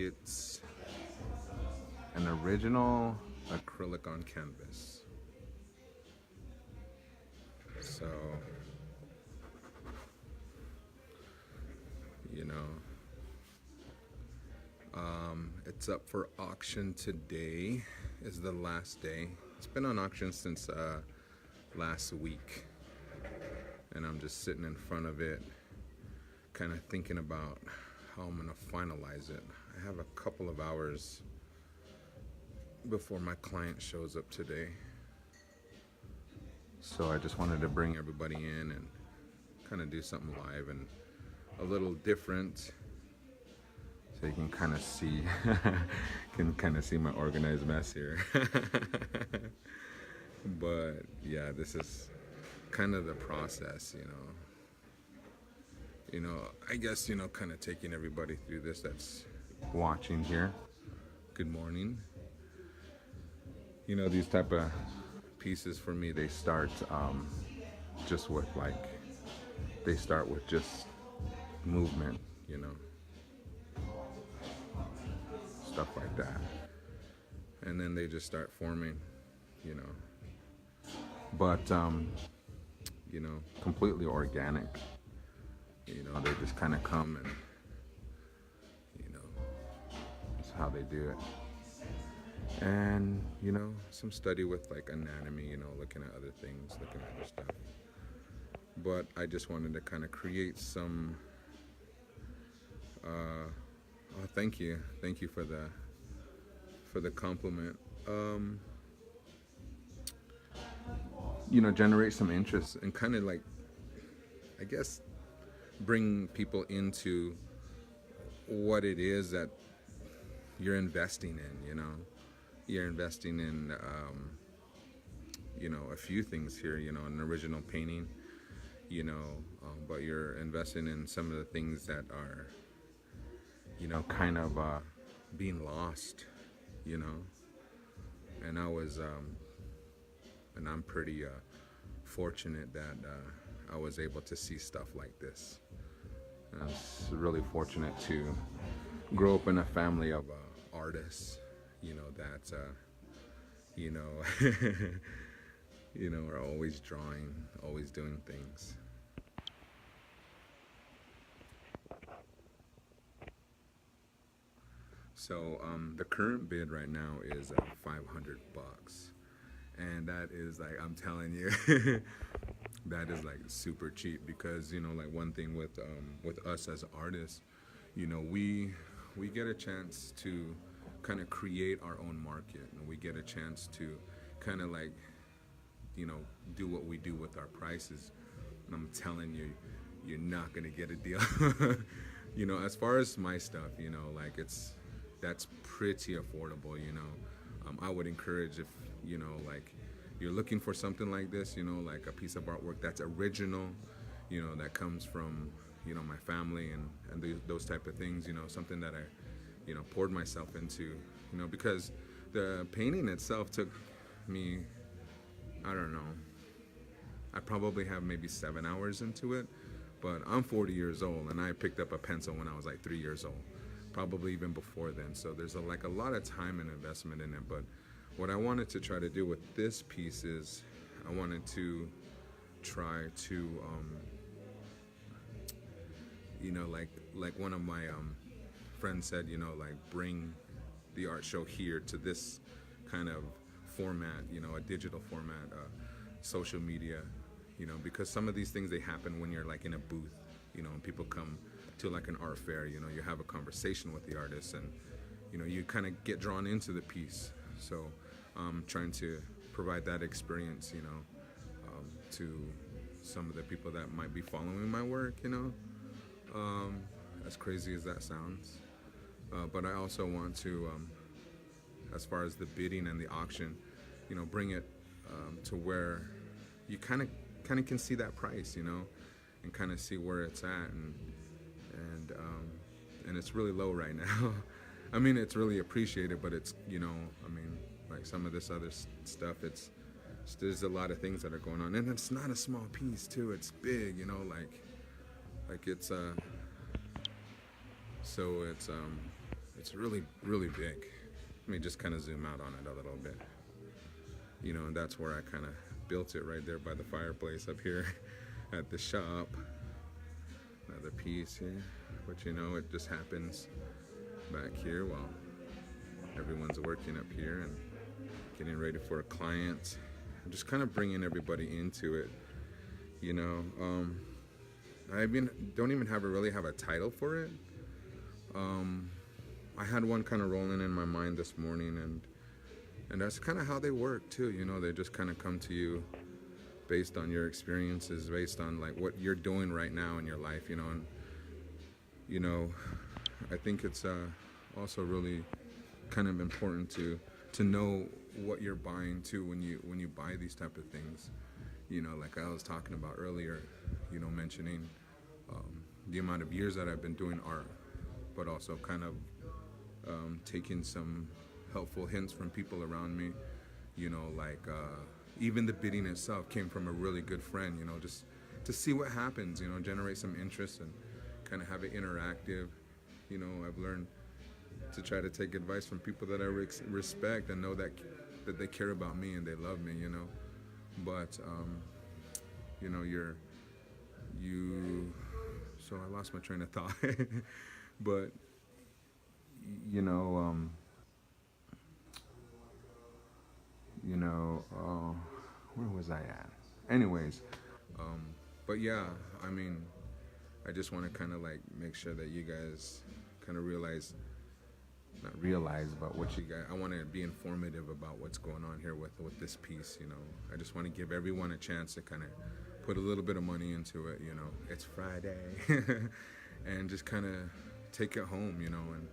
it's an original acrylic on canvas. So, you know, it's up for auction today. Is the last day. It's been on auction since last week, and I'm just sitting in front of it, kind of thinking about how I'm gonna finalize it. I have a couple of hours before my client shows up today, so I just wanted to bring everybody in and kind of do something live and a little different, so you can kind of see my organized mess here. But yeah, this is kind of the process, I guess, kind of taking everybody through this that's watching here. Good morning. These type of pieces for me, they start just with just movement, stuff like that, and then they just start forming, but completely organic. They just kind of come, and that's how they do it. And some study with like anatomy, looking at other things, looking at other stuff. But I just wanted to kind of create some thank you for the compliment. Generate some interest and kind of like, I guess, bring people into what it is that you're investing in. You're investing in a few things here, an original painting, but you're investing in some of the things that are kind of being lost, and I'm pretty fortunate that I was able to see stuff like this. And I was really fortunate to grow up in a family of artists, that are always drawing, always doing things. So the current bid right now is $500, and that is like, I'm telling you, that is like super cheap, because like one thing with us as artists, we get a chance to kind of create our own market, and we get a chance to kind of like do what we do with our prices. And I'm telling you, you're not gonna get a deal. As far as my stuff, like that's pretty affordable. I would encourage, if like you're looking for something like this, like a piece of artwork that's original, that comes from my family and those type of things, something that I poured myself into, because the painting itself took me, I don't know, I probably have maybe 7 hours into it, but I'm 40 years old, and I picked up a pencil when I was like 3 years old, probably even before then. So there's a lot of time and investment in it. But what I wanted to try to do with this piece is I wanted to try to like one of my friends said, like bring the art show here to this kind of format, a digital format, social media, because some of these things, they happen when you're like in a booth, and people come to like an art fair, you have a conversation with the artist, and you kind of get drawn into the piece. So I'm trying to provide that experience, to some of the people that might be following my work, as crazy as that sounds. But I also want to, as far as the bidding and the auction, bring it to where you kind of can see that price, and kind of see where it's at, and it's really low right now. I mean, it's really appreciated, but it's, like some of this other stuff, there's a lot of things that are going on, and it's not a small piece too. It's big, like it's so it's it's really, really big. Let me just kind of zoom out on it a little bit. You know, and that's where I kind of built it right there by the fireplace up here at the shop. Another piece here, but you know, it just happens back here while everyone's working up here and getting ready for a client. I'm just kind of bringing everybody into it, you know. Don't even really have a title for it. I had one kind of rolling in my mind this morning, and that's kind of how they work too, you know. They just kind of come to you based on your experiences, based on like what you're doing right now in your life, you know. And you know, I think it's also really kind of important to know what you're buying too when you buy these type of things. You know, like I was talking about earlier, you know, mentioning the amount of years that I've been doing art, but also kind of taking some helpful hints from people around me. You know, like even the bidding itself came from a really good friend, you know, just to see what happens, you know, generate some interest and kind of have it interactive. You know, I've learned to try to take advice from people that I respect and know that they care about me and they love me, you know. But you know, so I lost my train of thought. But you know, where was I at? Anyways, but yeah, I mean, I just want to kind of like make sure that you guys kind of not realize, but what you guys, I want to be informative about what's going on here with this piece, you know. I just want to give everyone a chance to kind of put a little bit of money into it, you know. It's Friday, and just kind of take it home, you know. And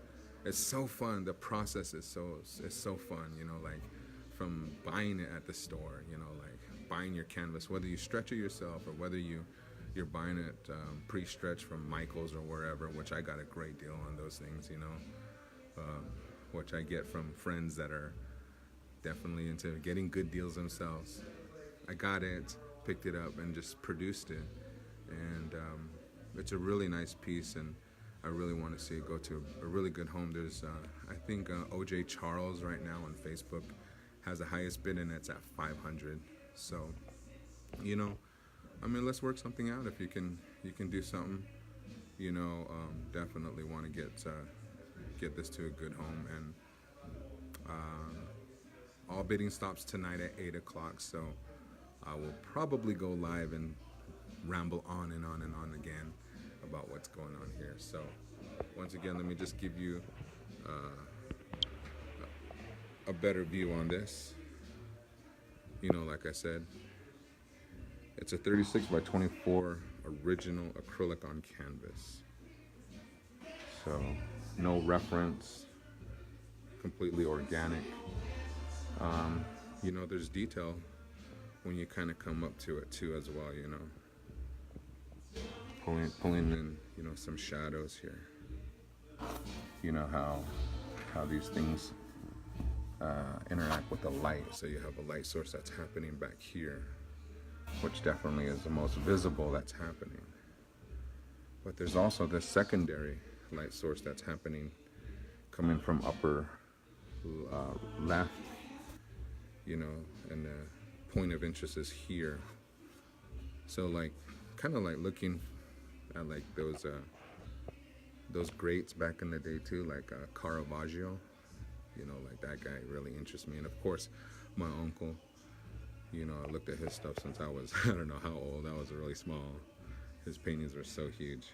it's so fun. The process is so fun, you know, like from buying it at the store, you know, like buying your canvas, whether you stretch it yourself or whether you're buying it pre-stretched from Michael's or wherever, which I got a great deal on those things, you know. Which I get from friends that are definitely into getting good deals themselves. I got it, picked it up, and just produced it. And it's a really nice piece, and I really want to see it go to a really good home. There's, I think OJ Charles right now on Facebook has the highest bid, and it's at 500. So, you know, I mean, let's work something out. If you can do something, you know, definitely want to get this to a good home. And all bidding stops tonight at 8 o'clock, so I will probably go live and ramble on and on and on again about what's going on here. So once again, let me just give you a better view on this. You know, like I said, it's a 36 by 24 original acrylic on canvas. So no reference, completely organic. You know, there's detail when you kind of come up to it too as well, you know. Pulling in, you know, some shadows here. You know how these things interact with the light. So you have a light source that's happening back here, which definitely is the most visible that's happening. But there's also this secondary light source that's happening coming from upper left, you know, and the point of interest is here. So like kind of like looking at like those greats back in the day too, like Caravaggio, you know, like that guy really interests me. And of course my uncle, you know, I looked at his stuff since I was I don't know how old. I was really small. His paintings were so huge.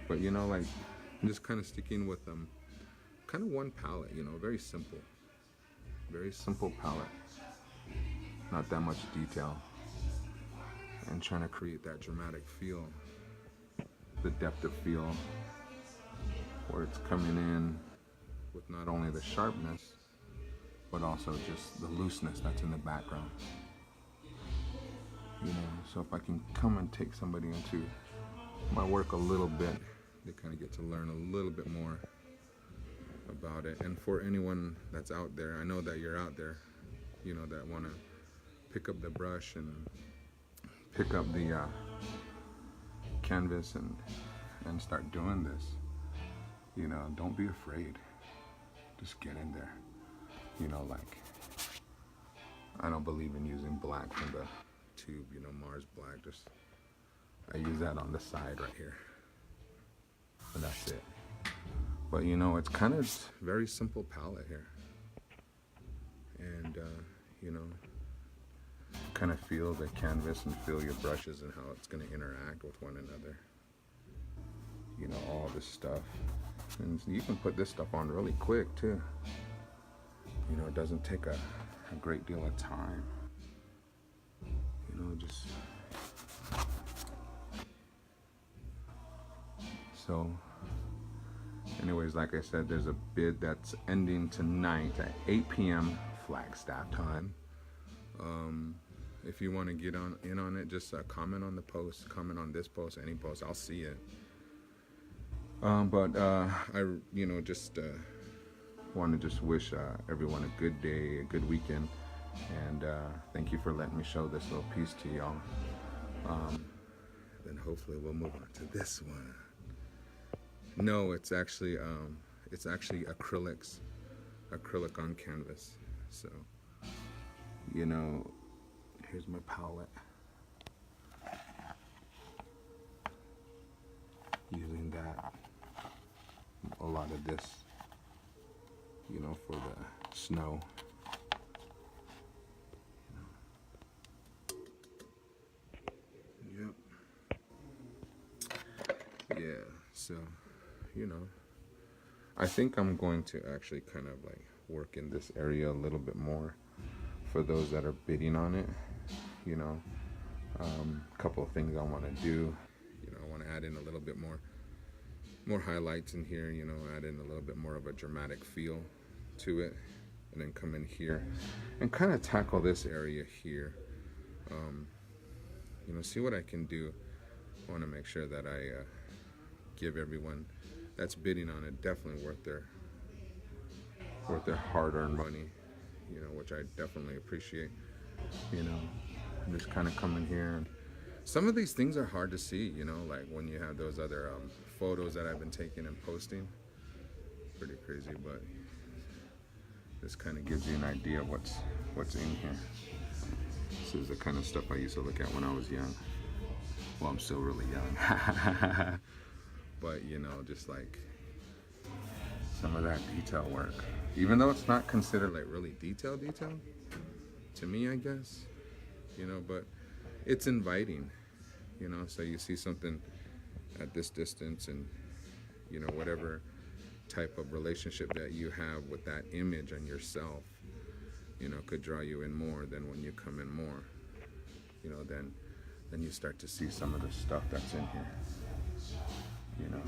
But you know, like I'm just kind of sticking with kind of one palette, you know, very simple palette, not that much detail, and trying to create that dramatic feel, the depth of feel, where it's coming in with not only the sharpness, but also just the looseness that's in the background. You know, so if I can come and take somebody into my work a little bit, they kind of get to learn a little bit more about it. And for anyone that's out there, I know that you're out there, you know, that want to pick up the brush and pick up the canvas and start doing this. You know, don't be afraid. just get in there. You know, like, I don't believe in using black from the tube, you know, Mars black. Just, I use that on the side right here. And that's it. But you know, it's kind of very simple palette here. And, you know, kind of feel the canvas and feel your brushes and how it's going to interact with one another. You know, all this stuff. And you can put this stuff on really quick too. You know, it doesn't take a great deal of time. You know, just... So, anyways, like I said, there's a bid that's ending tonight at 8 p.m. Flagstaff time. If you want to get in on it, just comment on the post, comment on this post, any post, I'll see it. But I, you know, just want to just wish everyone a good day, a good weekend, and thank you for letting me show this little piece to y'all. Then hopefully we'll move on to this one. No, it's actually acrylic on canvas. So, you know, here's my palette. Using that, a lot of this, you know, for the snow. Yep. Yeah, so, you know, I think I'm going to actually kind of like work in this area a little bit more for those that are bidding on it. You know, a couple of things I want to do. You know, I want to add in a little bit more highlights in here, you know, add in a little bit more of a dramatic feel to it, and then come in here and kind of tackle this area here. You know, see what I can do. I want to make sure that I give everyone that's bidding on it definitely worth their hard-earned money, you know, which I definitely appreciate. You know, I'm just kind of coming here, and some of these things are hard to see, you know, like when you have those other photos that I've been taking and posting. Pretty crazy, but this kind of gives you an idea of what's in here. This is the kind of stuff I used to look at when I was young. Well, I'm still really young. But, you know, just like some of that detail work. Even though it's not considered like really detail, to me, I guess, you know, but it's inviting, you know, so you see something at this distance and, you know, whatever type of relationship that you have with that image and yourself, you know, could draw you in more than when you come in more, you know, then you start to see some of the stuff that's in here, you know,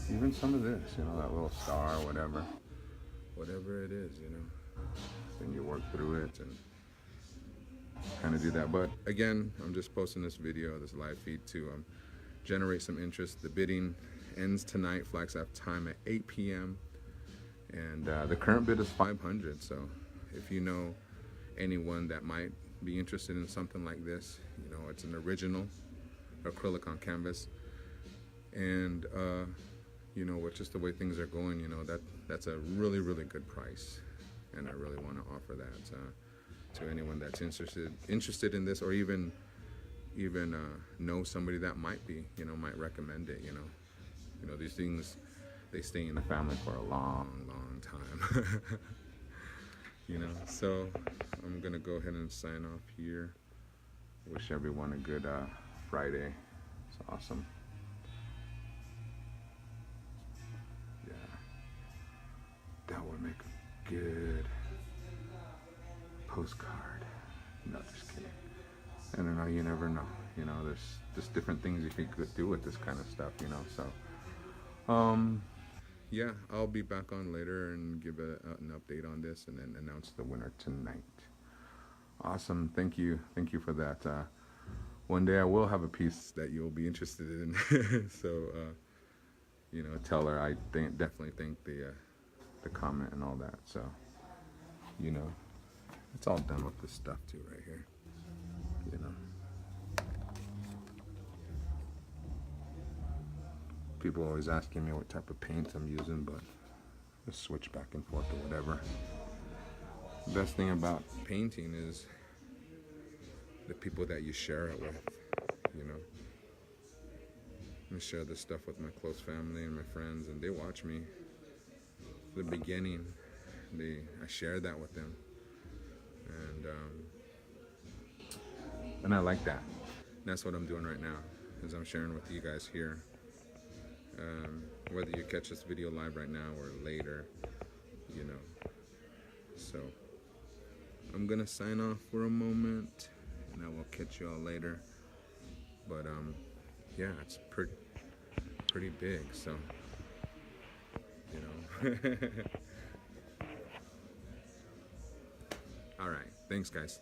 even some of this, you know, that little star, whatever it is, you know, then you work through it and kind of do that. But again, I'm just posting this video, this live feed to generate some interest. The bidding ends tonight, Flagstaff time at 8 p.m. and the current bid is $500. So if you know anyone that might be interested in something like this, you know, it's an original acrylic on canvas, and you know, with just the way things are going, you know, that's a really, really good price, and I really want to offer that to anyone that's interested in this, or even know somebody that might be, you know, might recommend it. You know, these things, they stay in the family for a long, long time. You know, so I'm gonna go ahead and sign off here. Wish everyone a good Friday. It's awesome. Yeah, that would make a good postcard. No, just kidding. I don't know, you never know. You know, there's just different things you could do with this kind of stuff, you know. So, yeah, I'll be back on later and give an update on this and then announce the winner tonight. Awesome, thank you for that. One day I will have a piece that you'll be interested in. So, you know, tell her I definitely think the comment and all that. So, you know, it's all done with this stuff too right here. You know, people always asking me what type of paint I'm using, but just switch back and forth or whatever. The best thing about painting is the people that you share it with, you know. I share this stuff with my close family and my friends, and they watch me. The beginning, I share that with them, and I like that. And that's what I'm doing right now, is I'm sharing with you guys here. Whether you catch this video live right now or later, you know. So I'm gonna sign off for a moment, and I will catch you all later. But yeah, it's pretty big, so you know. All right, thanks guys.